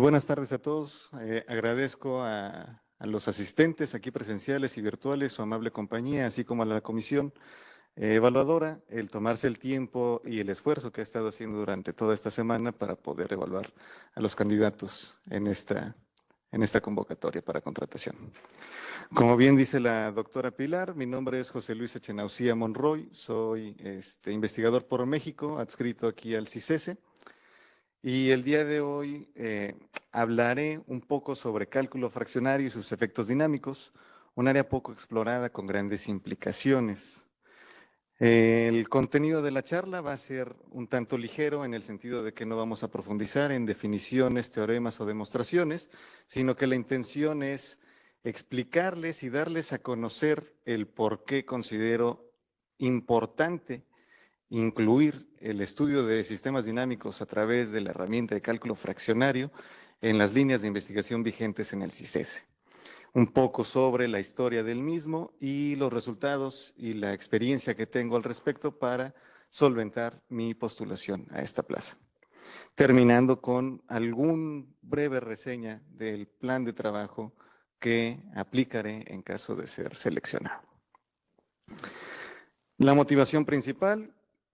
Buenas tardes a todos. Agradezco a los asistentes aquí presenciales y virtuales, su amable compañía, así como a la comisión evaluadora, el tomarse el tiempo y el esfuerzo que ha estado haciendo durante toda esta semana para poder evaluar a los candidatos en esta convocatoria para contratación. Como bien dice la doctora Pilar, mi nombre es José Luis Echenaucía Monroy, soy investigador por México, adscrito aquí al CICESE. Y el día de hoy hablaré un poco sobre cálculo fraccionario y sus efectos dinámicos, un área poco explorada con grandes implicaciones. El contenido de la charla va a ser un tanto ligero en el sentido de que no vamos a profundizar en definiciones, teoremas o demostraciones, sino que la intención es explicarles y darles a conocer el por qué considero importante incluir el estudio de sistemas dinámicos a través de la herramienta de cálculo fraccionario en las líneas de investigación vigentes en el CICESE. Un poco sobre la historia del mismo y los resultados y la experiencia que tengo al respecto para solventar mi postulación a esta plaza. Terminando con algún breve reseña del plan de trabajo que aplicaré en caso de ser seleccionado. La motivación principal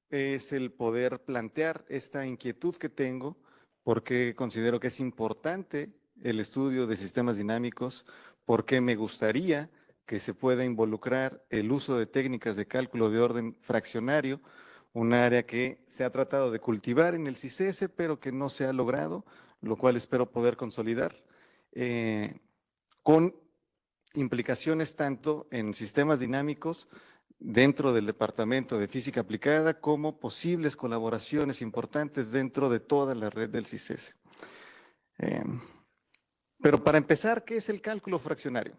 es el poder plantear esta inquietud que tengo porque considero que es importante el estudio de sistemas dinámicos, porque me gustaría que se pueda involucrar el uso de técnicas de cálculo de orden fraccionario, un área que se ha tratado de cultivar en el CICESE, pero que no se ha logrado, lo cual espero poder consolidar, con implicaciones tanto en sistemas dinámicos dentro del Departamento de Física Aplicada como posibles colaboraciones importantes dentro de toda la red del CICESE. Pero para empezar, ¿qué es el cálculo fraccionario?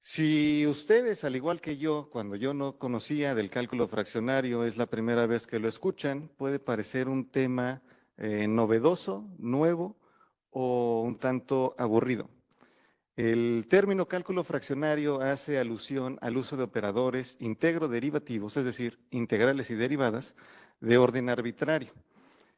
Si ustedes, al igual que yo, cuando yo no conocía del cálculo fraccionario, es la primera vez que lo escuchan, puede parecer un tema novedoso, nuevo o un tanto aburrido. El término cálculo fraccionario hace alusión al uso de operadores integro-derivativos, es decir, integrales y derivadas, de orden arbitrario.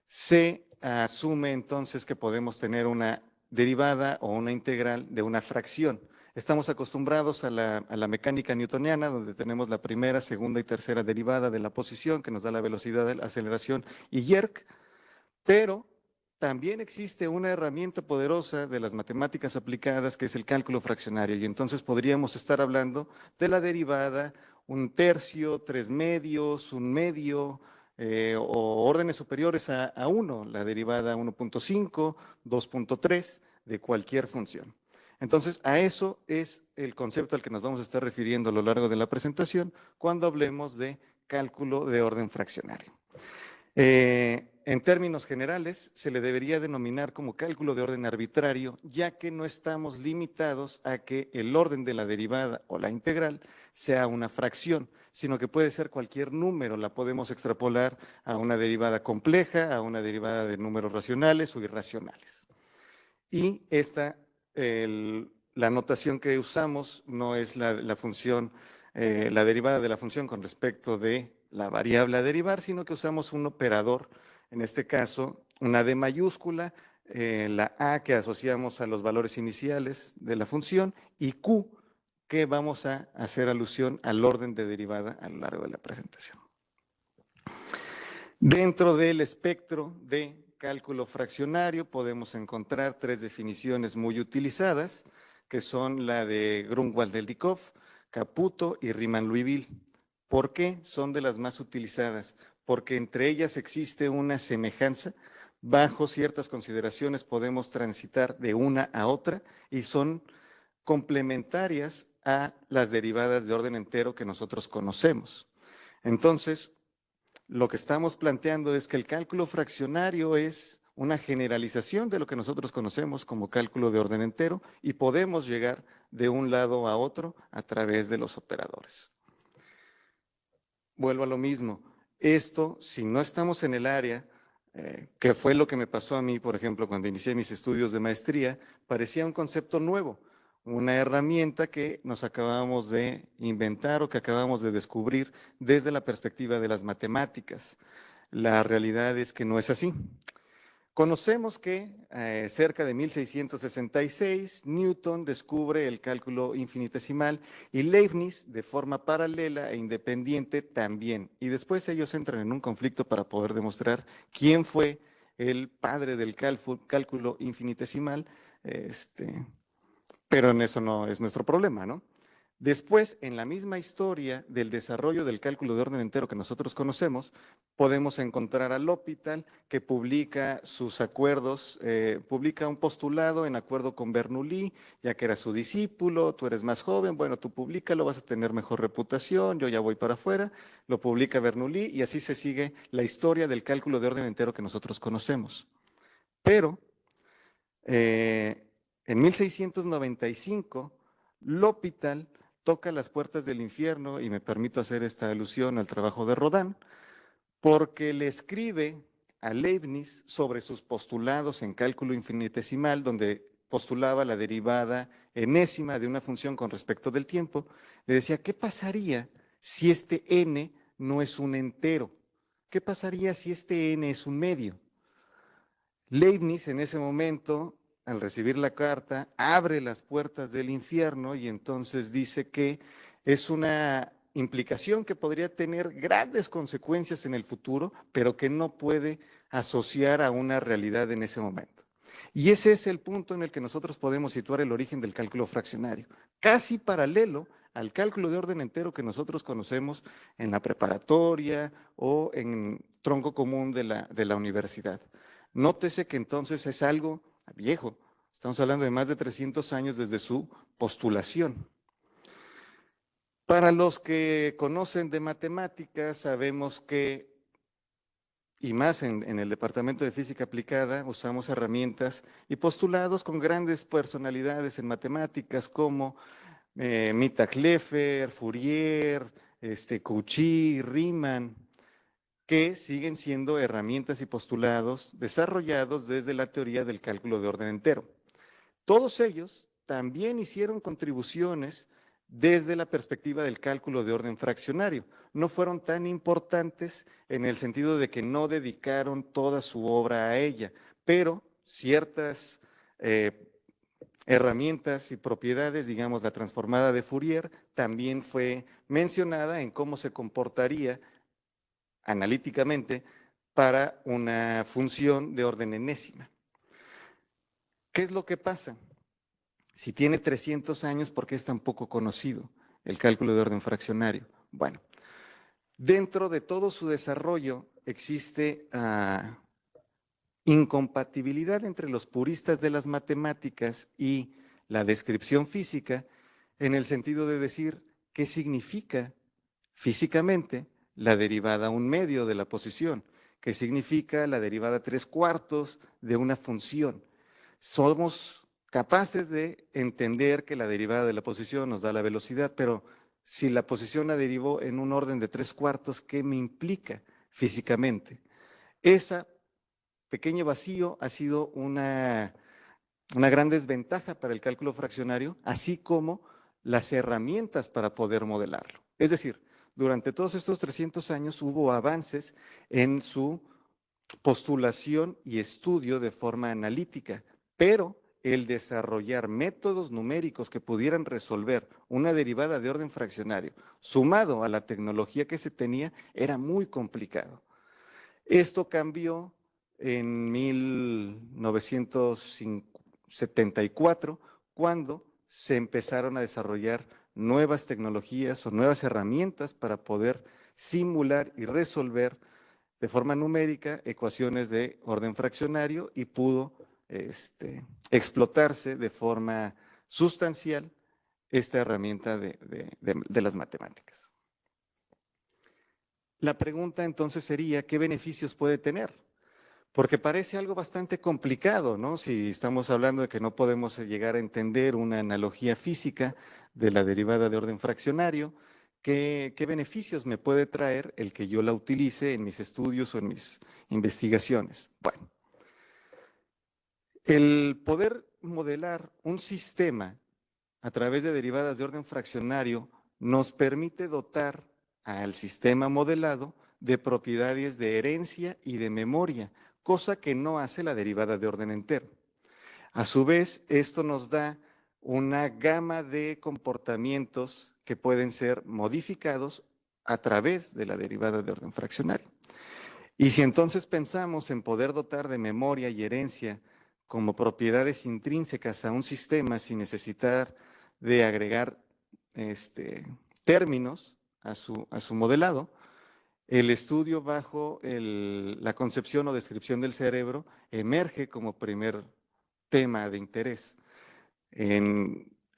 Se asume entonces que podemos tener una derivada o una integral de una fracción. Estamos acostumbrados a la mecánica newtoniana, donde tenemos la primera, segunda y tercera derivada de la posición, que nos da la velocidad de la aceleración y yerk, pero también existe una herramienta poderosa de las matemáticas aplicadas que es el cálculo fraccionario, y entonces podríamos estar hablando de la derivada, un tercio, tres medios, un medio, o órdenes superiores a 1, la derivada 1.5, 2.3 de cualquier función. Entonces, a eso es el concepto al que nos vamos a estar refiriendo a lo largo de la presentación cuando hablemos de cálculo de orden fraccionario. En términos generales, se le debería denominar como cálculo de orden arbitrario, ya que no estamos limitados a que el orden de la derivada o la integral sea una fracción, sino que puede ser cualquier número. La podemos extrapolar a una derivada compleja, a una derivada de números racionales o irracionales. Y la notación que usamos no es la función, la derivada de la función con respecto de la variable a derivar, sino que usamos un operador, en este caso una D mayúscula, la A que asociamos a los valores iniciales de la función y Q que vamos a hacer alusión al orden de derivada a lo largo de la presentación. Dentro del espectro de cálculo fraccionario podemos encontrar tres definiciones muy utilizadas, que son la de Grunwald-Delnikov, Caputo y Riemann-Liouville. ¿Por qué son de las más utilizadas? Porque entre ellas existe una semejanza. Bajo ciertas consideraciones podemos transitar de una a otra y son complementarias a las derivadas de orden entero que nosotros conocemos. Entonces, lo que estamos planteando es que el cálculo fraccionario es una generalización de lo que nosotros conocemos como cálculo de orden entero y podemos llegar de un lado a otro a través de los operadores. Vuelvo a lo mismo. Esto, si no estamos en el área, que fue lo que me pasó a mí, por ejemplo, cuando inicié mis estudios de maestría, parecía un concepto nuevo, una herramienta que nos acabamos de inventar o que acabamos de descubrir desde la perspectiva de las matemáticas. La realidad es que no es así. Conocemos que cerca de 1666 Newton descubre el cálculo infinitesimal y Leibniz de forma paralela e independiente también. Y después ellos entran en un conflicto para poder demostrar quién fue el padre del cálculo infinitesimal, pero en eso no es nuestro problema, ¿no? Después, en la misma historia del desarrollo del cálculo de orden entero que nosotros conocemos, podemos encontrar a L'Hopital, que publica sus acuerdos, publica un postulado en acuerdo con Bernoulli, ya que era su discípulo, tú eres más joven, bueno, tú públicalo, vas a tener mejor reputación, yo ya voy para afuera, lo publica Bernoulli y así se sigue la historia del cálculo de orden entero que nosotros conocemos. Pero en 1695, L'Hopital toca las puertas del infierno, y me permito hacer esta alusión al trabajo de Rodin, porque le escribe a Leibniz sobre sus postulados en cálculo infinitesimal, donde postulaba la derivada enésima de una función con respecto del tiempo. Le decía, ¿qué pasaría si este n no es un entero? ¿Qué pasaría si este n es un medio? Leibniz en ese momento, al recibir la carta, abre las puertas del infierno y entonces dice que es una implicación que podría tener grandes consecuencias en el futuro, pero que no puede asociar a una realidad en ese momento. Y ese es el punto en el que nosotros podemos situar el origen del cálculo fraccionario, casi paralelo al cálculo de orden entero que nosotros conocemos en la preparatoria o en tronco común de la universidad. Nótese que entonces es algo viejo, estamos hablando de más de 300 años desde su postulación. Para los que conocen de matemáticas, sabemos que, y más en el Departamento de Física Aplicada, usamos herramientas y postulados con grandes personalidades en matemáticas como Mittag-Leffler, Fourier, Cauchy, Riemann, que siguen siendo herramientas y postulados desarrollados desde la teoría del cálculo de orden entero. Todos ellos también hicieron contribuciones desde la perspectiva del cálculo de orden fraccionario. No fueron tan importantes en el sentido de que no dedicaron toda su obra a ella, pero ciertas herramientas y propiedades, digamos la transformada de Fourier, también fue mencionada en cómo se comportaría analíticamente para una función de orden enésima. ¿Qué es lo que pasa? Si tiene 300 años, ¿por qué es tan poco conocido el cálculo de orden fraccionario? Bueno, dentro de todo su desarrollo existe incompatibilidad entre los puristas de las matemáticas y la descripción física, en el sentido de decir qué significa físicamente la derivada 1/2 de la posición, qué significa la derivada 3/4 de una función. Somos capaces de entender que la derivada de la posición nos da la velocidad, pero si la posición la derivó en un orden de 3/4, ¿qué me implica físicamente? Ese pequeño vacío ha sido una gran desventaja para el cálculo fraccionario, así como las herramientas para poder modelarlo. Es decir, durante todos estos 300 años hubo avances en su postulación y estudio de forma analítica, pero el desarrollar métodos numéricos que pudieran resolver una derivada de orden fraccionario, sumado a la tecnología que se tenía, era muy complicado. Esto cambió en 1974, cuando se empezaron a desarrollar nuevas tecnologías o nuevas herramientas para poder simular y resolver de forma numérica ecuaciones de orden fraccionario, y pudo explotarse de forma sustancial esta herramienta de las matemáticas. La pregunta entonces sería, ¿qué beneficios puede tener? Porque parece algo bastante complicado, ¿no? Si estamos hablando de que no podemos llegar a entender una analogía física de la derivada de orden fraccionario, ¿qué beneficios me puede traer el que yo la utilice en mis estudios o en mis investigaciones? Bueno, el poder modelar un sistema a través de derivadas de orden fraccionario nos permite dotar al sistema modelado de propiedades de herencia y de memoria, cosa que no hace la derivada de orden entero. A su vez, esto nos da una gama de comportamientos que pueden ser modificados a través de la derivada de orden fraccionario. Y si entonces pensamos en poder dotar de memoria y herencia como propiedades intrínsecas a un sistema sin necesitar de agregar términos a su modelado, el estudio bajo la concepción o descripción del cerebro emerge como primer tema de interés.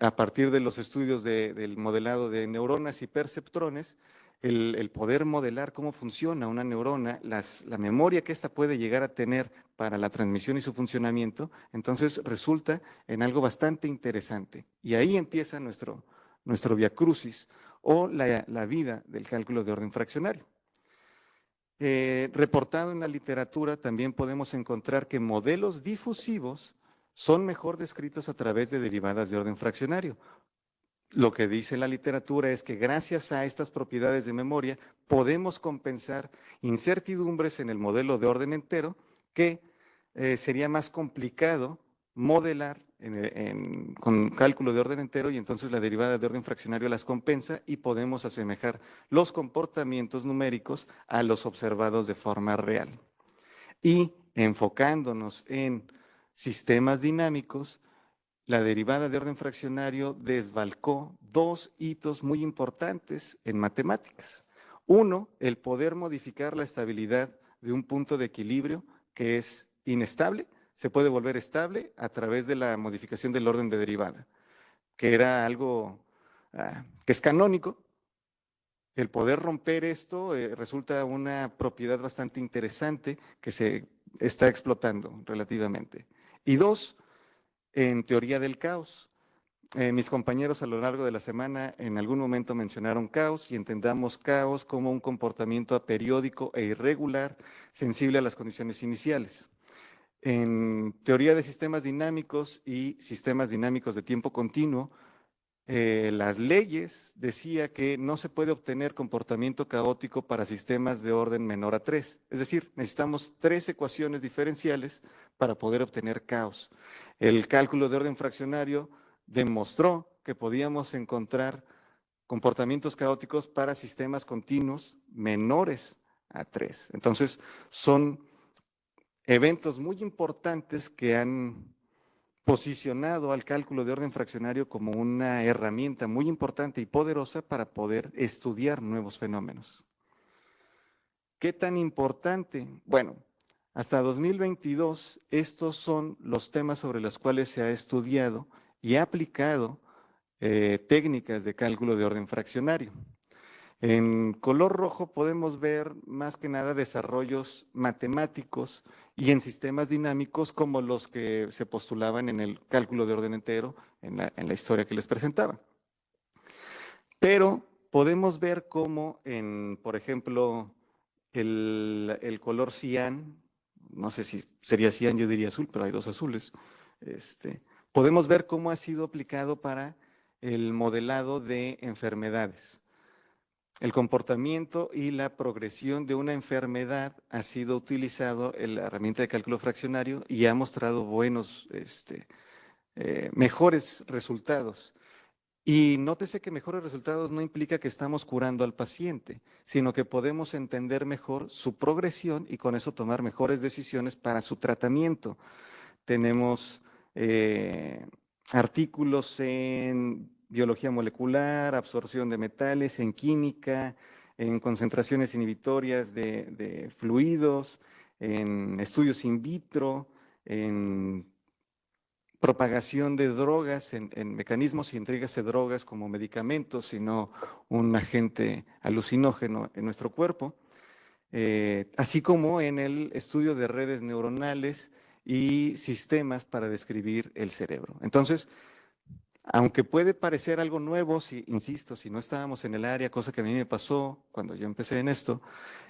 A partir de los estudios del modelado de neuronas y perceptrones, el poder modelar cómo funciona una neurona, la memoria que ésta puede llegar a tener para la transmisión y su funcionamiento, entonces resulta en algo bastante interesante. Y ahí empieza nuestro viacrucis o la vida del cálculo de orden fraccionario. Reportado en la literatura, también podemos encontrar que modelos difusivos son mejor descritos a través de derivadas de orden fraccionario. Lo que dice la literatura es que gracias a estas propiedades de memoria podemos compensar incertidumbres en el modelo de orden entero que sería más complicado modelar con cálculo de orden entero, y entonces la derivada de orden fraccionario las compensa y podemos asemejar los comportamientos numéricos a los observados de forma real. Y enfocándonos en sistemas dinámicos, la derivada de orden fraccionario desbalcó dos hitos muy importantes en matemáticas. Uno, el poder modificar la estabilidad de un punto de equilibrio que es inestable, se puede volver estable a través de la modificación del orden de derivada, que era algo que es canónico. El poder romper esto resulta una propiedad bastante interesante que se está explotando relativamente. Y dos, en teoría del caos. Mis compañeros a lo largo de la semana en algún momento mencionaron caos, y entendamos caos como un comportamiento aperiódico e irregular sensible a las condiciones iniciales. En teoría de sistemas dinámicos y sistemas dinámicos de tiempo continuo, las leyes decía que no se puede obtener comportamiento caótico para sistemas de orden menor a 3. Es decir, necesitamos 3 ecuaciones diferenciales para poder obtener caos. El cálculo de orden fraccionario demostró que podíamos encontrar comportamientos caóticos para sistemas continuos menores a 3. Entonces, son eventos muy importantes que han posicionado al cálculo de orden fraccionario como una herramienta muy importante y poderosa para poder estudiar nuevos fenómenos. ¿Qué tan importante? Bueno, hasta 2022 estos son los temas sobre los cuales se ha estudiado y aplicado técnicas de cálculo de orden fraccionario. En color rojo podemos ver más que nada desarrollos matemáticos y en sistemas dinámicos como los que se postulaban en el cálculo de orden entero, en la historia que les presentaba. Pero podemos ver cómo por ejemplo, el color cian, no sé si sería cian, yo diría azul, pero hay dos azules, podemos ver cómo ha sido aplicado para el modelado de enfermedades. El comportamiento y la progresión de una enfermedad ha sido utilizado en la herramienta de cálculo fraccionario y ha mostrado mejores resultados. Y nótese que mejores resultados no implica que estamos curando al paciente, sino que podemos entender mejor su progresión y con eso tomar mejores decisiones para su tratamiento. Tenemos artículos en biología molecular, absorción de metales, en química, en concentraciones inhibitorias de fluidos, en estudios in vitro, en propagación de drogas, en mecanismos y entregas de drogas como medicamentos, sino un agente alucinógeno en nuestro cuerpo, así como en el estudio de redes neuronales y sistemas para describir el cerebro. Entonces, aunque puede parecer algo nuevo, insisto, si no estábamos en el área, cosa que a mí me pasó cuando yo empecé en esto,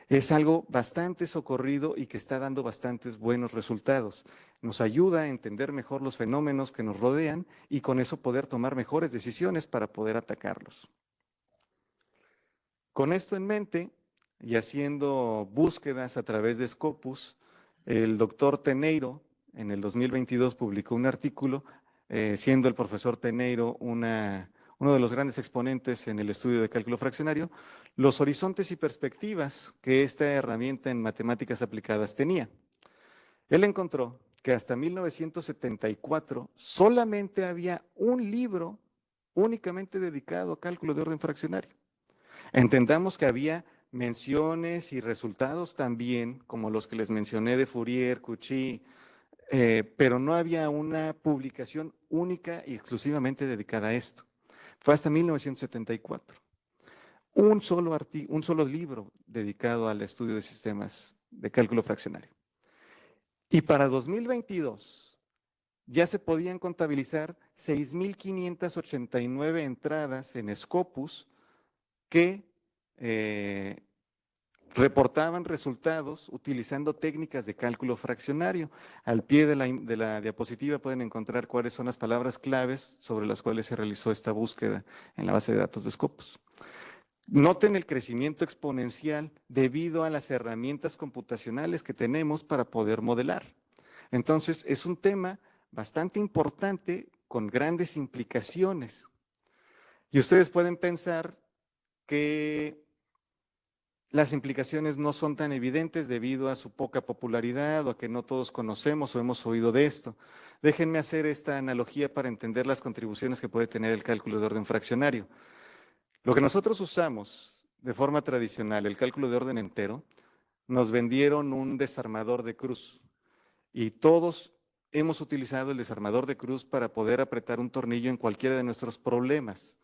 es algo bastante socorrido y que está dando bastantes buenos resultados. Nos ayuda a entender mejor los fenómenos que nos rodean y con eso poder tomar mejores decisiones para poder atacarlos. Con esto en mente y haciendo búsquedas a través de Scopus, El doctor Teneiro en el 2022 publicó un artículo, siendo el profesor Teneiro uno de los grandes exponentes en el estudio de cálculo fraccionario, los horizontes y perspectivas que esta herramienta en matemáticas aplicadas tenía. Él encontró que hasta 1974 solamente había un libro únicamente dedicado a cálculo de orden fraccionario. Entendamos que había menciones y resultados también, como los que les mencioné de Fourier, Cauchy, pero no había una publicación única y exclusivamente dedicada a esto. Fue hasta 1974. Un solo libro dedicado al estudio de sistemas de cálculo fraccionario. Y para 2022 ya se podían contabilizar 6.589 entradas en Scopus que reportaban resultados utilizando técnicas de cálculo fraccionario. Al pie de la diapositiva pueden encontrar cuáles son las palabras claves sobre las cuales se realizó esta búsqueda en la base de datos de Scopus. Noten el crecimiento exponencial debido a las herramientas computacionales que tenemos para poder modelar. Entonces, es un tema bastante importante con grandes implicaciones. Y ustedes pueden pensar que las implicaciones no son tan evidentes debido a su poca popularidad o a que no todos conocemos o hemos oído de esto. Déjenme hacer esta analogía para entender las contribuciones que puede tener el cálculo de orden fraccionario. Lo que nosotros usamos de forma tradicional, el cálculo de orden entero, nos vendieron un desarmador de cruz y todos hemos utilizado el desarmador de cruz para poder apretar un tornillo en cualquiera de nuestros problemas.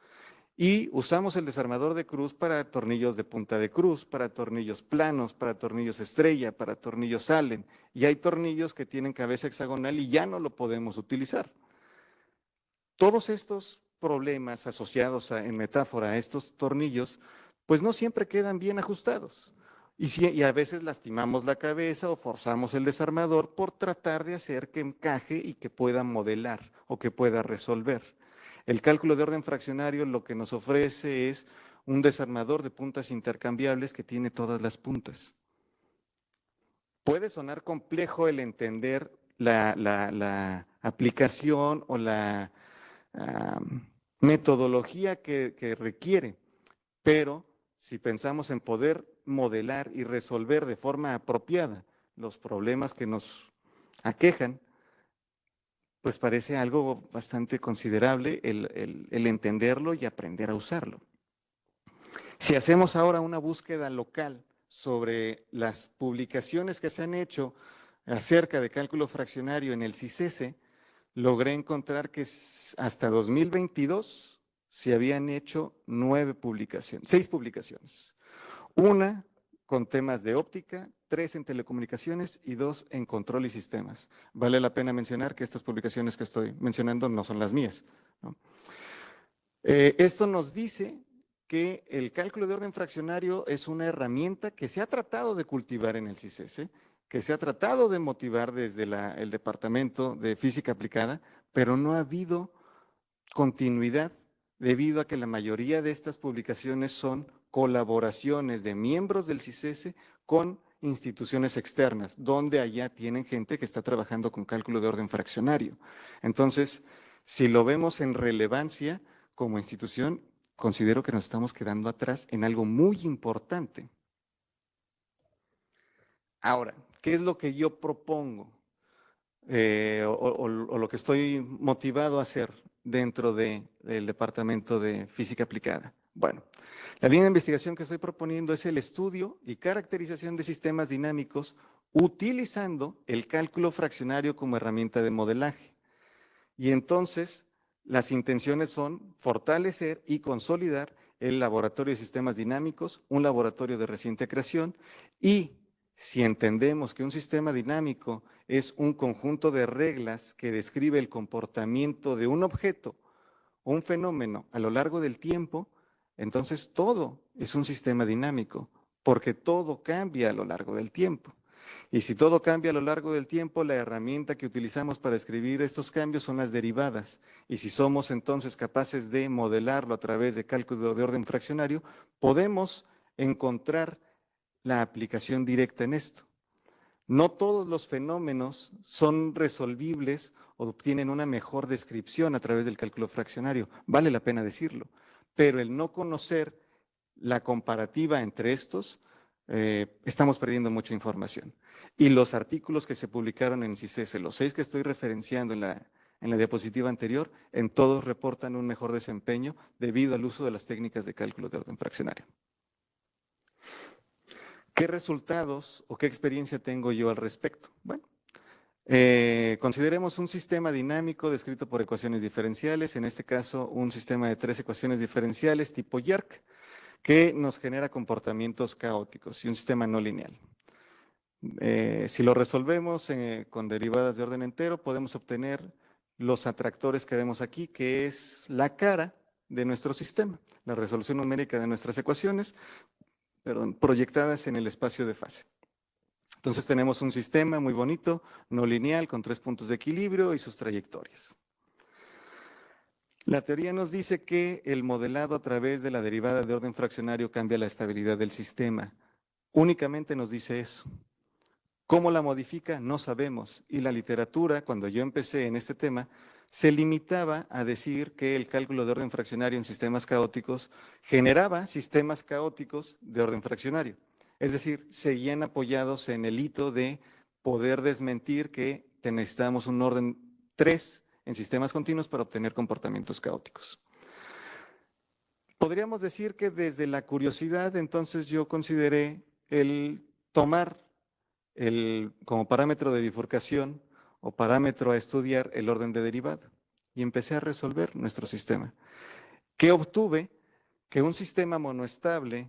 Y usamos el desarmador de cruz para tornillos de punta de cruz, para tornillos planos, para tornillos estrella, para tornillos Allen. Y hay tornillos que tienen cabeza hexagonal y ya no lo podemos utilizar. Todos estos problemas asociados en metáfora a estos tornillos, pues no siempre quedan bien ajustados. Y a veces lastimamos la cabeza o forzamos el desarmador por tratar de hacer que encaje y que pueda modelar o que pueda resolver. El cálculo de orden fraccionario lo que nos ofrece es un desarmador de puntas intercambiables que tiene todas las puntas. Puede sonar complejo el entender la aplicación o la metodología que requiere, pero si pensamos en poder modelar y resolver de forma apropiada los problemas que nos aquejan, pues parece algo bastante considerable el entenderlo y aprender a usarlo. Si hacemos ahora una búsqueda local sobre las publicaciones que se han hecho acerca de cálculo fraccionario en el CICESE, logré encontrar que hasta 2022 se habían hecho 6 publicaciones. Una con temas de óptica, 3 en telecomunicaciones y 2 en control y sistemas. Vale la pena mencionar que estas publicaciones que estoy mencionando no son las mías, ¿no? Esto nos dice que el cálculo de orden fraccionario es una herramienta que se ha tratado de cultivar en el CICESE, que se ha tratado de motivar desde el Departamento de Física Aplicada, pero no ha habido continuidad debido a que la mayoría de estas publicaciones son colaboraciones de miembros del CICESE con instituciones externas, donde allá tienen gente que está trabajando con cálculo de orden fraccionario. Entonces, si lo vemos en relevancia como institución, considero que nos estamos quedando atrás en algo muy importante. Ahora, ¿qué es lo que yo propongo? O lo que estoy motivado a hacer dentro del Departamento de Física Aplicada. Bueno, la línea de investigación que estoy proponiendo es el estudio y caracterización de sistemas dinámicos utilizando el cálculo fraccionario como herramienta de modelaje. Y entonces, las intenciones son fortalecer y consolidar el laboratorio de sistemas dinámicos, un laboratorio de reciente creación, y si entendemos que un sistema dinámico es un conjunto de reglas que describe el comportamiento de un objeto o un fenómeno a lo largo del tiempo, entonces todo es un sistema dinámico, porque todo cambia a lo largo del tiempo. Y si todo cambia a lo largo del tiempo, la herramienta que utilizamos para escribir estos cambios son las derivadas. Y si somos entonces capaces de modelarlo a través de cálculo de orden fraccionario, podemos encontrar la aplicación directa en esto. No todos los fenómenos son resolvibles o obtienen una mejor descripción a través del cálculo fraccionario. Vale la pena decirlo. Pero el no conocer la comparativa entre estos, estamos perdiendo mucha información. Y los artículos que se publicaron en CICESE, los 6 que estoy referenciando en la diapositiva anterior, en todos reportan un mejor desempeño debido al uso de las técnicas de cálculo de orden fraccionario. ¿Qué resultados o qué experiencia tengo yo al respecto? Bueno, consideremos un sistema dinámico descrito por ecuaciones diferenciales, en este caso un sistema de 3 ecuaciones diferenciales tipo YARC, que nos genera comportamientos caóticos y un sistema no lineal. Si lo resolvemos con derivadas de orden entero, podemos obtener los atractores que vemos aquí, que es la cara de nuestro sistema, la resolución numérica de nuestras ecuaciones, proyectadas en el espacio de fase. Entonces tenemos un sistema muy bonito, no lineal, con 3 puntos de equilibrio y sus trayectorias. La teoría nos dice que el modelado a través de la derivada de orden fraccionario cambia la estabilidad del sistema. Únicamente nos dice eso. ¿Cómo la modifica? No sabemos. Y la literatura, cuando yo empecé en este tema, se limitaba a decir que el cálculo de orden fraccionario en sistemas caóticos generaba sistemas caóticos de orden fraccionario. Es decir, seguían apoyados en el hito de poder desmentir que necesitamos un orden 3 en sistemas continuos para obtener comportamientos caóticos. Podríamos decir que desde la curiosidad, entonces yo consideré el tomar como parámetro de bifurcación o parámetro a estudiar el orden de derivada y empecé a resolver nuestro sistema. ¿Qué obtuve? Que un sistema monoestable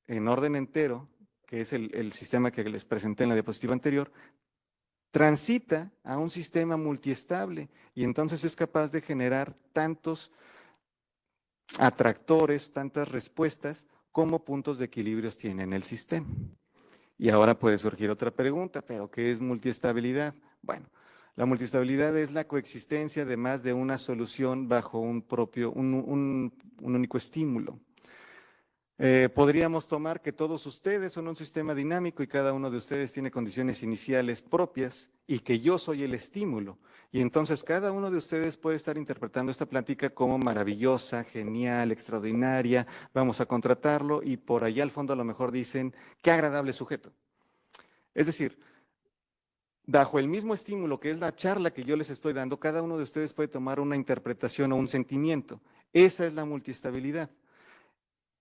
en orden entero, que es el sistema que les presenté en la diapositiva anterior, transita a un sistema multiestable y entonces es capaz de generar tantos atractores, tantas respuestas como puntos de equilibrio tiene en el sistema. Y ahora puede surgir otra pregunta, ¿pero qué es multiestabilidad? Bueno, la multiestabilidad es la coexistencia de más de una solución bajo un único estímulo. Podríamos tomar que todos ustedes son un sistema dinámico y cada uno de ustedes tiene condiciones iniciales propias y que yo soy el estímulo. Y entonces cada uno de ustedes puede estar interpretando esta plática como maravillosa, genial, extraordinaria, vamos a contratarlo y por allá al fondo a lo mejor dicen, qué agradable sujeto. Es decir, bajo el mismo estímulo que es la charla que yo les estoy dando, cada uno de ustedes puede tomar una interpretación o un sentimiento. Esa es la multiestabilidad.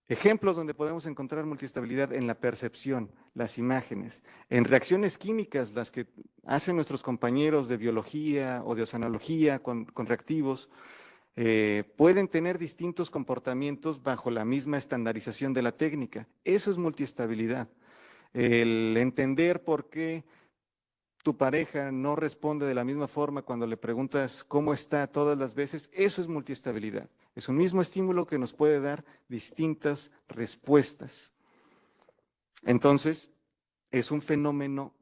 Ejemplos donde podemos encontrar multiestabilidad en la percepción, las imágenes, en reacciones químicas, las que hacen nuestros compañeros de biología o de oceanología con reactivos, pueden tener distintos comportamientos bajo la misma estandarización de la técnica. Eso es multiestabilidad. El entender por qué tu pareja no responde de la misma forma cuando le preguntas cómo está todas las veces, eso es multiestabilidad. Es un mismo estímulo que nos puede dar distintas respuestas. Entonces, es un fenómeno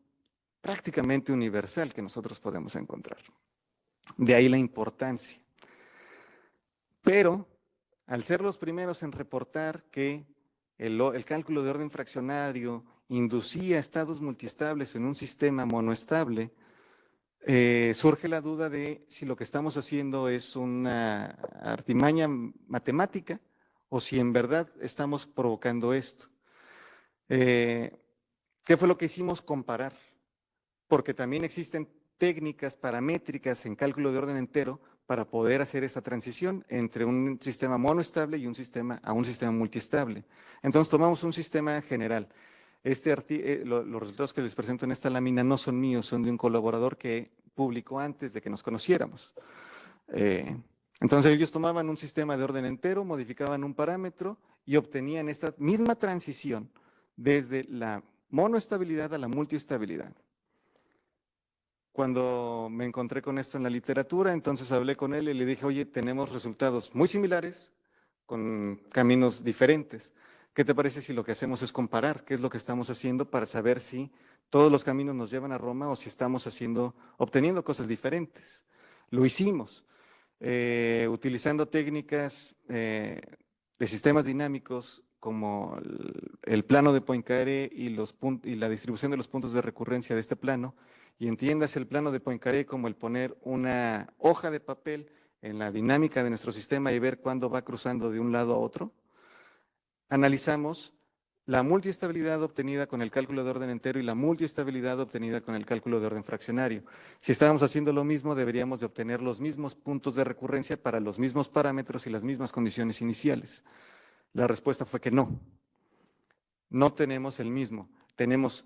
prácticamente universal que nosotros podemos encontrar. De ahí la importancia. Pero, al ser los primeros en reportar que el cálculo de orden fraccionario inducía estados multiestables en un sistema monoestable, surge la duda de si lo que estamos haciendo es una artimaña matemática o si en verdad estamos provocando esto. ¿Qué fue lo que hicimos? Comparar, porque también existen técnicas paramétricas en cálculo de orden entero para poder hacer esta transición entre un sistema monoestable y un sistema multiestable. Entonces tomamos un sistema general. Los resultados que les presento en esta lámina no son míos, son de un colaborador que publicó antes de que nos conociéramos. Entonces ellos tomaban un sistema de orden entero, modificaban un parámetro y obtenían esta misma transición desde la monoestabilidad a la multiestabilidad. Cuando me encontré con esto en la literatura, entonces hablé con él y le dije, oye, tenemos resultados muy similares con caminos diferentes. ¿Qué te parece si lo que hacemos es comparar qué es lo que estamos haciendo para saber si todos los caminos nos llevan a Roma o si estamos obteniendo cosas diferentes? Lo hicimos, utilizando técnicas de sistemas dinámicos como el plano de Poincaré y la distribución de los puntos de recurrencia de este plano, y entiendas el plano de Poincaré como el poner una hoja de papel en la dinámica de nuestro sistema y ver cuándo va cruzando de un lado a otro, analizamos la multiestabilidad obtenida con el cálculo de orden entero y la multiestabilidad obtenida con el cálculo de orden fraccionario. Si estábamos haciendo lo mismo, deberíamos de obtener los mismos puntos de recurrencia para los mismos parámetros y las mismas condiciones iniciales. La respuesta fue que no. No tenemos el mismo. Tenemos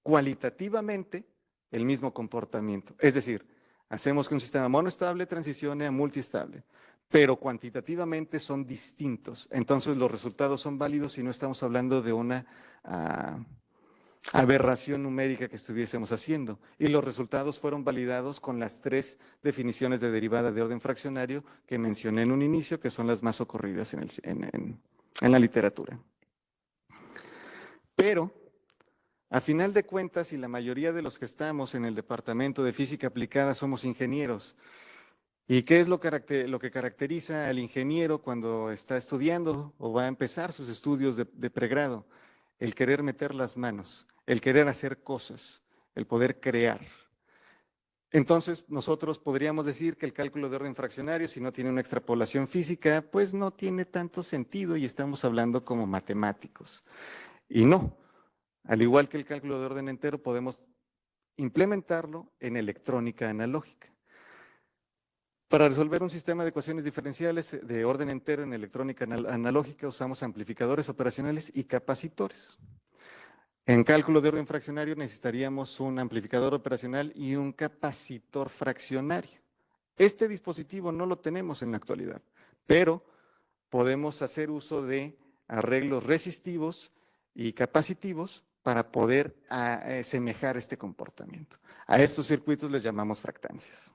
cualitativamente el mismo comportamiento. Es decir, hacemos que un sistema monoestable transicione a multiestable, pero cuantitativamente son distintos. Entonces los resultados son válidos y no estamos hablando de una aberración numérica que estuviésemos haciendo. Y los resultados fueron validados con las 3 definiciones de derivada de orden fraccionario que mencioné en un inicio, que son las más ocurridas en la literatura. Pero, a final de cuentas, y la mayoría de los que estamos en el departamento de física aplicada somos ingenieros, ¿y qué es lo que caracteriza al ingeniero cuando está estudiando o va a empezar sus estudios de pregrado? El querer meter las manos, el querer hacer cosas, el poder crear. Entonces, nosotros podríamos decir que el cálculo de orden fraccionario, si no tiene una extrapolación física, pues no tiene tanto sentido y estamos hablando como matemáticos. Y no, al igual que el cálculo de orden entero, podemos implementarlo en electrónica analógica. Para resolver un sistema de ecuaciones diferenciales de orden entero en electrónica analógica usamos amplificadores operacionales y capacitores. En cálculo de orden fraccionario necesitaríamos un amplificador operacional y un capacitor fraccionario. Este dispositivo no lo tenemos en la actualidad, pero podemos hacer uso de arreglos resistivos y capacitivos para poder asemejar este comportamiento. A estos circuitos les llamamos fractancias.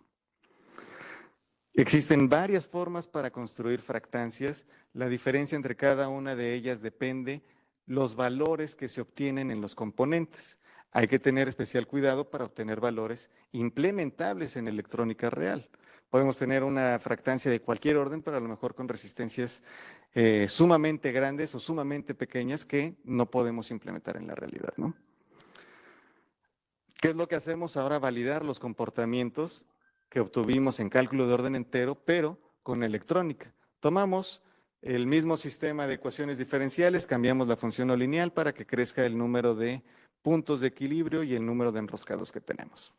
Existen varias formas para construir fractancias. La diferencia entre cada una de ellas depende los valores que se obtienen en los componentes. Hay que tener especial cuidado para obtener valores implementables en electrónica real. Podemos tener una fractancia de cualquier orden, pero a lo mejor con resistencias sumamente grandes o sumamente pequeñas que no podemos implementar en la realidad, ¿no? ¿Qué es lo que hacemos ahora? Validar los comportamientos que obtuvimos en cálculo de orden entero, pero con electrónica. Tomamos el mismo sistema de ecuaciones diferenciales, cambiamos la función no lineal para que crezca el número de puntos de equilibrio y el número de enroscados que tenemos.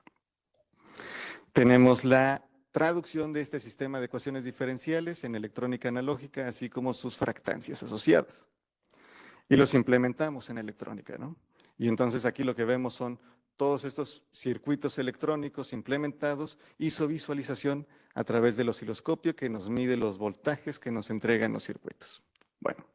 Tenemos la traducción de este sistema de ecuaciones diferenciales en electrónica analógica, así como sus fractancias asociadas. Y los implementamos en electrónica, ¿no? Y entonces aquí lo que vemos son todos estos circuitos electrónicos implementados, hizo visualización a través del osciloscopio que nos mide los voltajes que nos entregan los circuitos. Bueno,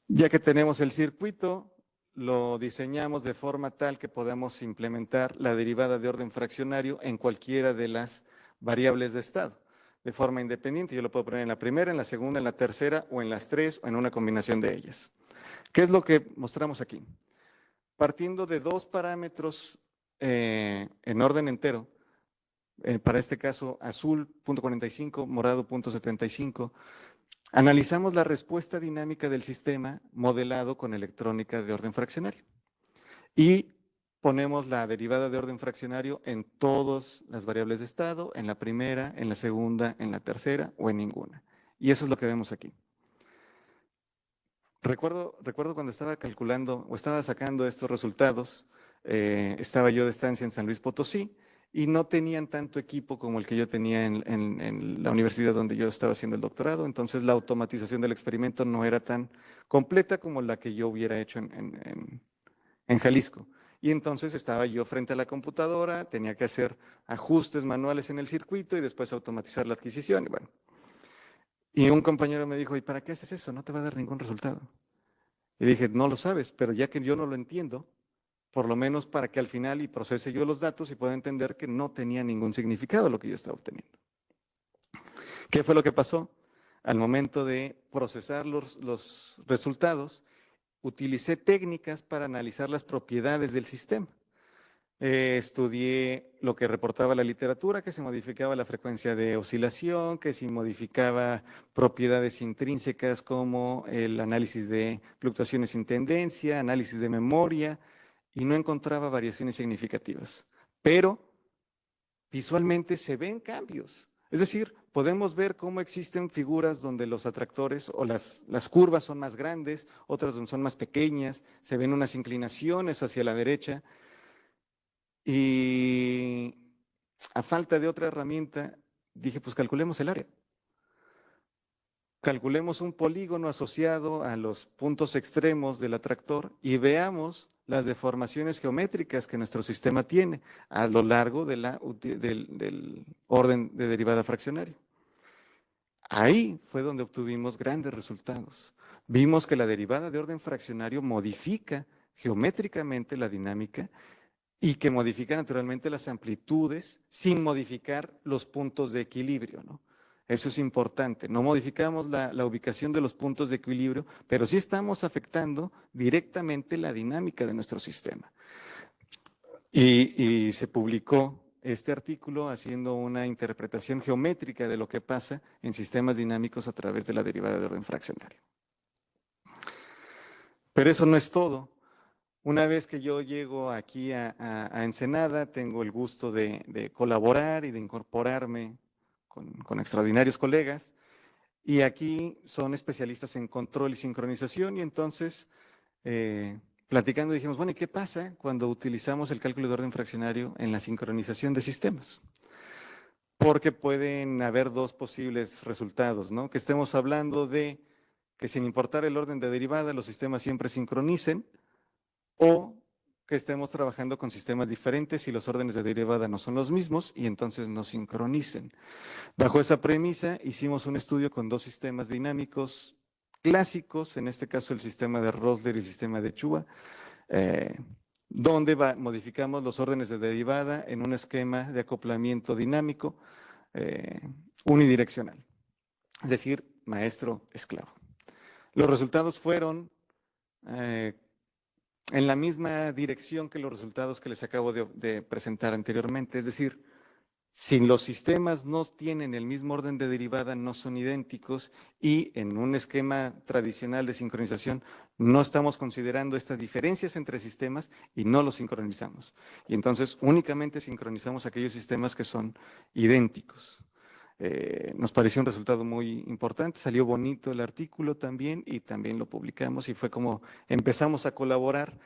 ya que tenemos el circuito, lo diseñamos de forma tal que podamos implementar la derivada de orden fraccionario en cualquiera de las variables de estado, de forma independiente. Yo lo puedo poner en la primera, en la segunda, en la tercera, o en las 3, o en una combinación de ellas. ¿Qué es lo que mostramos aquí? Partiendo de 2 parámetros en orden entero, para este caso azul, 0.45, morado, 0.75, analizamos la respuesta dinámica del sistema modelado con electrónica de orden fraccionario. Y ponemos la derivada de orden fraccionario en todas las variables de estado, en la primera, en la segunda, en la tercera o en ninguna. Y eso es lo que vemos aquí. Recuerdo cuando estaba calculando o estaba sacando estos resultados, estaba yo de estancia en San Luis Potosí y no tenían tanto equipo como el que yo tenía en la universidad donde yo estaba haciendo el doctorado, entonces la automatización del experimento no era tan completa como la que yo hubiera hecho en Jalisco. Y entonces estaba yo frente a la computadora, tenía que hacer ajustes manuales en el circuito y después automatizar la adquisición. Y bueno, y un compañero me dijo, ¿y para qué haces eso? No te va a dar ningún resultado. Y dije, no lo sabes, pero ya que yo no lo entiendo, por lo menos para que al final y procese yo los datos y pueda entender que no tenía ningún significado lo que yo estaba obteniendo. ¿Qué fue lo que pasó? Al momento de procesar los resultados, utilicé técnicas para analizar las propiedades del sistema. Estudié lo que reportaba la literatura, que se modificaba la frecuencia de oscilación, que se modificaba propiedades intrínsecas como el análisis de fluctuaciones sin tendencia, análisis de memoria, y no encontraba variaciones significativas. Pero visualmente se ven cambios. Es decir, podemos ver cómo existen figuras donde los atractores o las curvas son más grandes, otras donde son más pequeñas, se ven unas inclinaciones hacia la derecha. Y a falta de otra herramienta, dije, pues calculemos el área. Calculemos un polígono asociado a los puntos extremos del atractor y veamos las deformaciones geométricas que nuestro sistema tiene a lo largo de del orden de derivada fraccionaria. Ahí fue donde obtuvimos grandes resultados. Vimos que la derivada de orden fraccionario modifica geométricamente la dinámica y que modifica naturalmente las amplitudes sin modificar los puntos de equilibrio, ¿no? Eso es importante. No modificamos la ubicación de los puntos de equilibrio, pero sí estamos afectando directamente la dinámica de nuestro sistema. Y se publicó este artículo haciendo una interpretación geométrica de lo que pasa en sistemas dinámicos a través de la derivada de orden fraccionario. Pero eso no es todo. Una vez que yo llego aquí a Ensenada, tengo el gusto de colaborar y de incorporarme con extraordinarios colegas, y aquí son especialistas en control y sincronización, y entonces, platicando, dijimos, bueno, ¿y qué pasa cuando utilizamos el cálculo de orden fraccionario en la sincronización de sistemas? Porque pueden haber dos posibles resultados, ¿no? Que estemos hablando de que sin importar el orden de derivada, los sistemas siempre sincronicen, o que estemos trabajando con sistemas diferentes y los órdenes de derivada no son los mismos y entonces no sincronicen. Bajo esa premisa hicimos un estudio con dos sistemas dinámicos clásicos, en este caso el sistema de Rosler y el sistema de Chua, donde modificamos los órdenes de derivada en un esquema de acoplamiento dinámico unidireccional, es decir, maestro-esclavo. Los resultados fueron en la misma dirección que los resultados que les acabo de presentar anteriormente, es decir, si los sistemas no tienen el mismo orden de derivada, no son idénticos, y en un esquema tradicional de sincronización no estamos considerando estas diferencias entre sistemas y no los sincronizamos. Y entonces únicamente sincronizamos aquellos sistemas que son idénticos. Nos pareció un resultado muy importante, salió bonito el artículo también y también lo publicamos y fue como empezamos a colaborar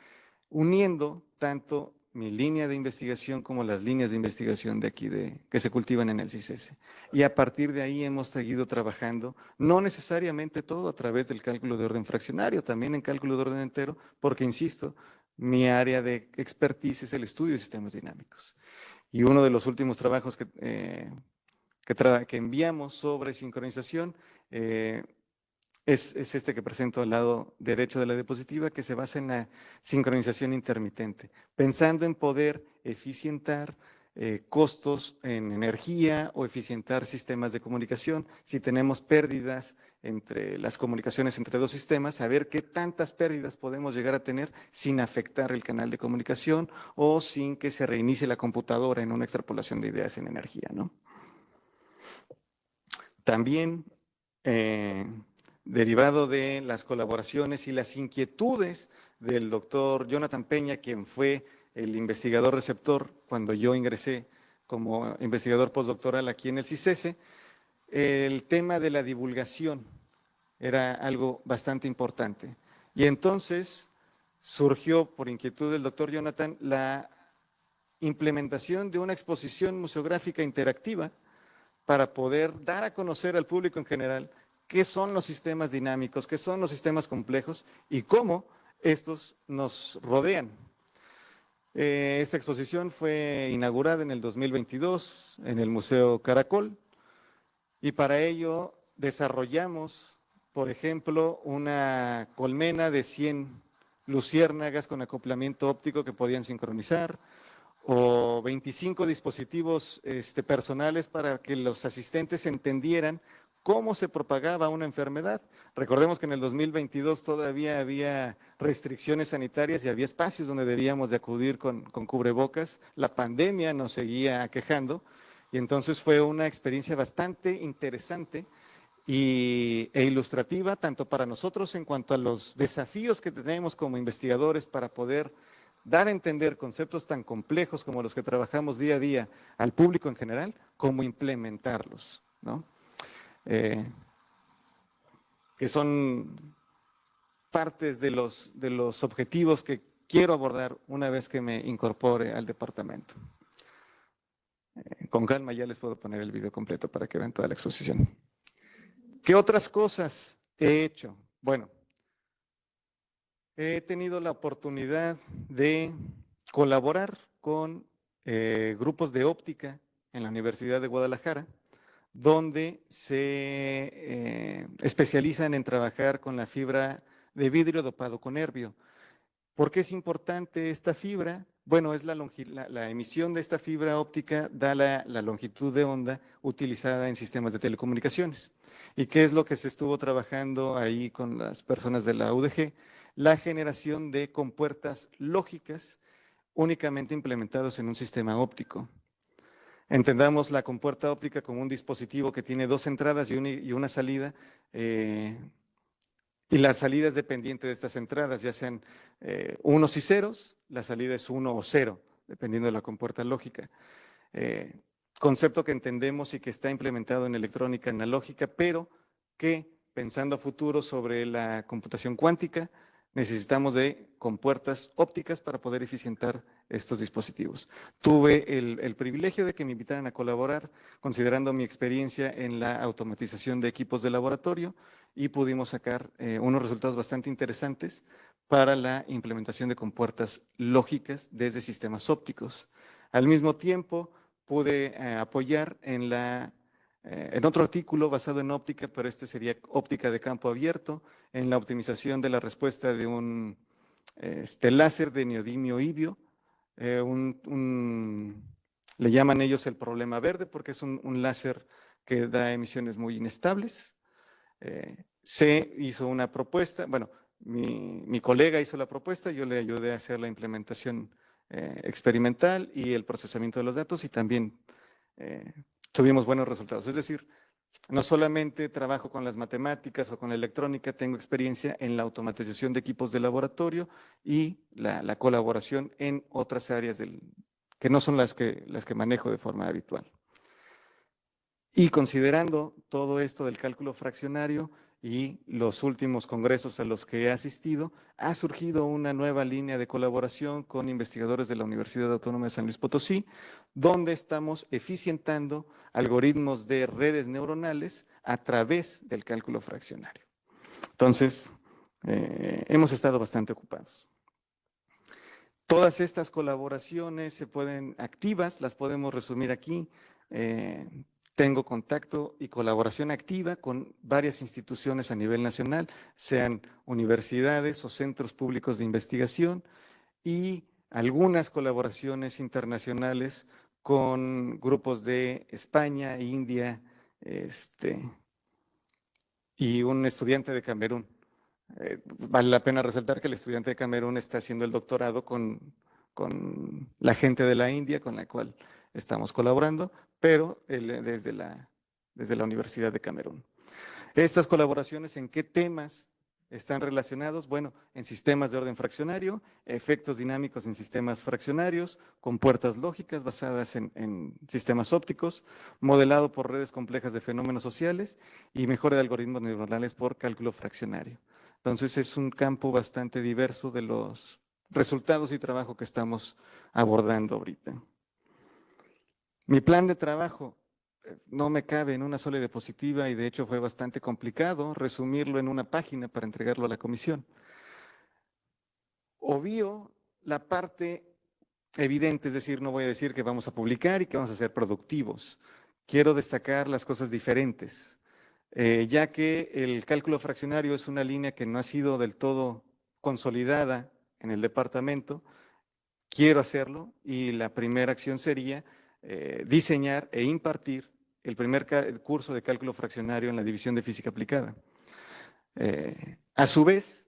uniendo tanto mi línea de investigación como las líneas de investigación de aquí que se cultivan en el CICESE. Y a partir de ahí hemos seguido trabajando, no necesariamente todo a través del cálculo de orden fraccionario, también en cálculo de orden entero, porque insisto, mi área de expertise es el estudio de sistemas dinámicos. Y uno de los últimos trabajos que enviamos sobre sincronización es este que presento al lado derecho de la diapositiva, que se basa en la sincronización intermitente, pensando en poder eficientar costos en energía o eficientar sistemas de comunicación. Si tenemos pérdidas entre las comunicaciones entre dos sistemas, saber qué tantas pérdidas podemos llegar a tener sin afectar el canal de comunicación o sin que se reinicie la computadora en una extrapolación de ideas en energía, ¿no? También, derivado de las colaboraciones y las inquietudes del doctor Jonathan Peña, quien fue el investigador receptor cuando yo ingresé como investigador postdoctoral aquí en el CICESE, el tema de la divulgación era algo bastante importante. Y entonces surgió, por inquietud del doctor Jonathan, la implementación de una exposición museográfica interactiva para poder dar a conocer al público en general qué son los sistemas dinámicos, qué son los sistemas complejos y cómo estos nos rodean. Esta exposición fue inaugurada en el 2022 en el Museo Caracol y para ello desarrollamos, por ejemplo, una colmena de 100 luciérnagas con acoplamiento óptico que podían sincronizar, o 25 dispositivos personales para que los asistentes entendieran cómo se propagaba una enfermedad. Recordemos que en el 2022 todavía había restricciones sanitarias y había espacios donde debíamos de acudir con cubrebocas. La pandemia nos seguía aquejando y entonces fue una experiencia bastante interesante e ilustrativa, tanto para nosotros en cuanto a los desafíos que tenemos como investigadores para poder dar a entender conceptos tan complejos como los que trabajamos día a día al público en general, como implementarlos, ¿no? Que son partes de los objetivos que quiero abordar una vez que me incorpore al departamento. Con calma ya les puedo poner el video completo para que vean toda la exposición. ¿Qué otras cosas he hecho? Bueno, he tenido la oportunidad de colaborar con grupos de óptica en la Universidad de Guadalajara, donde se especializan en trabajar con la fibra de vidrio dopado con herbio. ¿Por qué es importante esta fibra? Bueno, es la emisión de esta fibra óptica da la longitud de onda utilizada en sistemas de telecomunicaciones. ¿Y qué es lo que se estuvo trabajando ahí con las personas de la UDG? La generación de compuertas lógicas únicamente implementados en un sistema óptico. Entendamos la compuerta óptica como un dispositivo que tiene dos entradas y una salida, y la salida es dependiente de estas entradas, ya sean unos y ceros, la salida es 1 o 0, dependiendo de la compuerta lógica. Concepto que entendemos y que está implementado en electrónica analógica, pero que pensando a futuro sobre la computación cuántica, necesitamos de compuertas ópticas para poder eficientar estos dispositivos. Tuve el privilegio de que me invitaran a colaborar, considerando mi experiencia en la automatización de equipos de laboratorio, y pudimos sacar unos resultados bastante interesantes para la implementación de compuertas lógicas desde sistemas ópticos. Al mismo tiempo, pude apoyar en otro artículo basado en óptica, pero este sería óptica de campo abierto, en la optimización de la respuesta de un láser de neodimio-ibio. Le llaman ellos el problema verde porque es un láser que da emisiones muy inestables. Se hizo una propuesta, bueno, mi colega hizo la propuesta, yo le ayudé a hacer la implementación experimental y el procesamiento de los datos, y también tuvimos buenos resultados. Es decir, no solamente trabajo con las matemáticas o con la electrónica, tengo experiencia en la automatización de equipos de laboratorio y la colaboración en otras áreas que no son las que manejo de forma habitual. Y considerando todo esto del cálculo fraccionario y los últimos congresos a los que he asistido, ha surgido una nueva línea de colaboración con investigadores de la Universidad Autónoma de San Luis Potosí, donde estamos eficientando algoritmos de redes neuronales a través del cálculo fraccionario. Entonces, hemos estado bastante ocupados. Todas estas colaboraciones se pueden activas, las podemos resumir aquí. Tengo contacto y colaboración activa con varias instituciones a nivel nacional, sean universidades o centros públicos de investigación, y algunas colaboraciones internacionales con grupos de España, India, y un estudiante de Camerún. Vale la pena resaltar que el estudiante de Camerún está haciendo el doctorado con la gente de la India, con la cual estamos colaborando, pero desde la Universidad de Camerún. Estas colaboraciones, ¿en qué temas están relacionados? Bueno, en sistemas de orden fraccionario, efectos dinámicos en sistemas fraccionarios, compuertas lógicas basadas en sistemas ópticos, modelado por redes complejas de fenómenos sociales y mejora de algoritmos neuronales por cálculo fraccionario. Entonces, es un campo bastante diverso de los resultados y trabajo que estamos abordando ahorita. Mi plan de trabajo no me cabe en una sola diapositiva y de hecho fue bastante complicado resumirlo en una página para entregarlo a la comisión. Obvio la parte evidente, es decir, no voy a decir que vamos a publicar y que vamos a ser productivos. Quiero destacar las cosas diferentes, ya que el cálculo fraccionario es una línea que no ha sido del todo consolidada en el departamento. Quiero hacerlo y la primera acción sería diseñar e impartir el primer curso de cálculo fraccionario en la División de Física Aplicada. A su vez,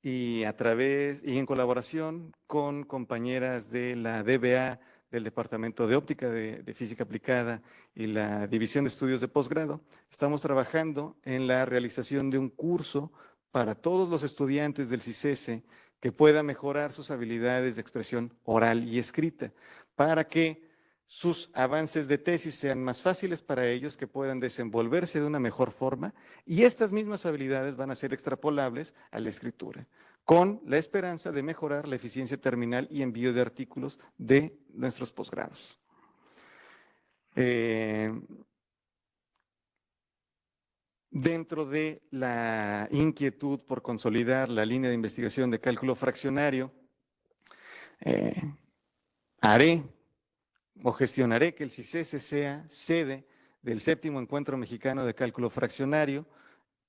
y en colaboración con compañeras de la DBA, del Departamento de Óptica de Física Aplicada y la División de Estudios de Posgrado, estamos trabajando en la realización de un curso para todos los estudiantes del CICESE que pueda mejorar sus habilidades de expresión oral y escrita, para que sus avances de tesis sean más fáciles para ellos, que puedan desenvolverse de una mejor forma, y estas mismas habilidades van a ser extrapolables a la escritura, con la esperanza de mejorar la eficiencia terminal y envío de artículos de nuestros posgrados. Dentro de la inquietud por consolidar la línea de investigación de cálculo fraccionario, haré o gestionaré que el CICESE sea sede del 7º Encuentro Mexicano de Cálculo Fraccionario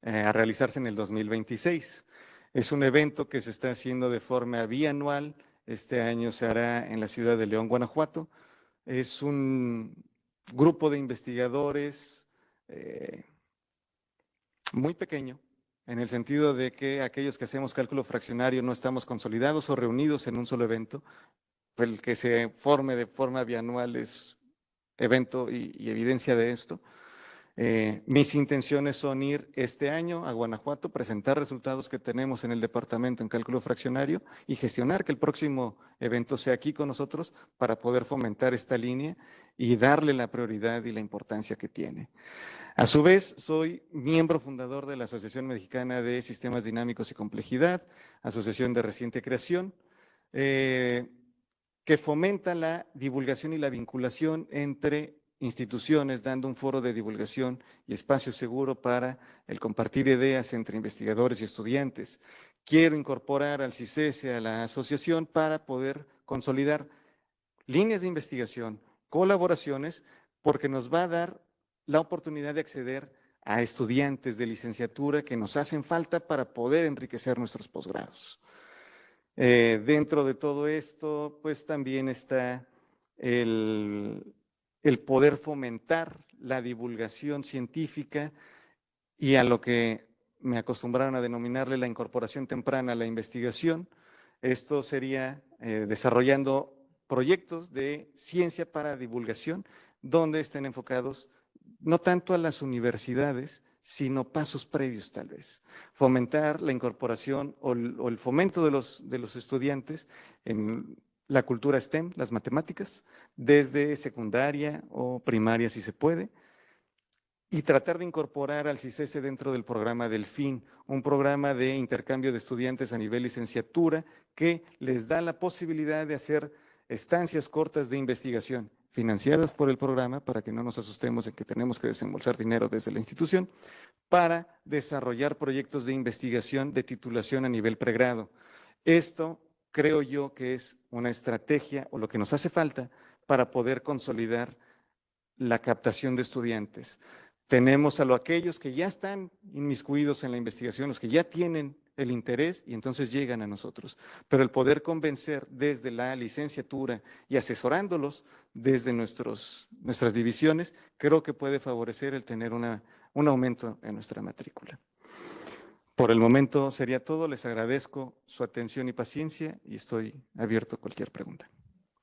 a realizarse en el 2026. Es un evento que se está haciendo de forma bianual. Este año se hará en la ciudad de León, Guanajuato. Es un grupo de investigadores muy pequeño, en el sentido de que aquellos que hacemos cálculo fraccionario no estamos consolidados o reunidos en un solo evento. El que se forme de forma bianual es evento y evidencia de esto. Mis intenciones son ir este año a Guanajuato, presentar resultados que tenemos en el departamento en cálculo fraccionario y gestionar que el próximo evento sea aquí con nosotros para poder fomentar esta línea y darle la prioridad y la importancia que tiene. A su vez, soy miembro fundador de la Asociación Mexicana de Sistemas Dinámicos y Complejidad, asociación de reciente creación, que fomenta la divulgación y la vinculación entre instituciones, dando un foro de divulgación y espacio seguro para el compartir ideas entre investigadores y estudiantes. Quiero incorporar al CICESE, a la asociación, para poder consolidar líneas de investigación, colaboraciones, porque nos va a dar la oportunidad de acceder a estudiantes de licenciatura que nos hacen falta para poder enriquecer nuestros posgrados. Dentro de todo esto, pues también está el poder fomentar la divulgación científica y a lo que me acostumbraron a denominarle la incorporación temprana a la investigación. Esto sería desarrollando proyectos de ciencia para divulgación, donde estén enfocados no tanto a las universidades, sino pasos previos tal vez. Fomentar la incorporación o el fomento de los estudiantes en la cultura STEM, las matemáticas, desde secundaria o primaria si se puede, y tratar de incorporar al CICESE dentro del programa Delfín, un programa de intercambio de estudiantes a nivel licenciatura que les da la posibilidad de hacer estancias cortas de investigación financiadas por el programa, para que no nos asustemos en que tenemos que desembolsar dinero desde la institución, para desarrollar proyectos de investigación de titulación a nivel pregrado. Esto creo yo que es una estrategia o lo que nos hace falta para poder consolidar la captación de estudiantes. Tenemos a aquellos que ya están inmiscuidos en la investigación, los que ya tienen el interés y entonces llegan a nosotros. Pero el poder convencer desde la licenciatura y asesorándolos desde nuestras divisiones, creo que puede favorecer el tener un aumento en nuestra matrícula. Por el momento sería todo. Les agradezco su atención y paciencia y estoy abierto a cualquier pregunta.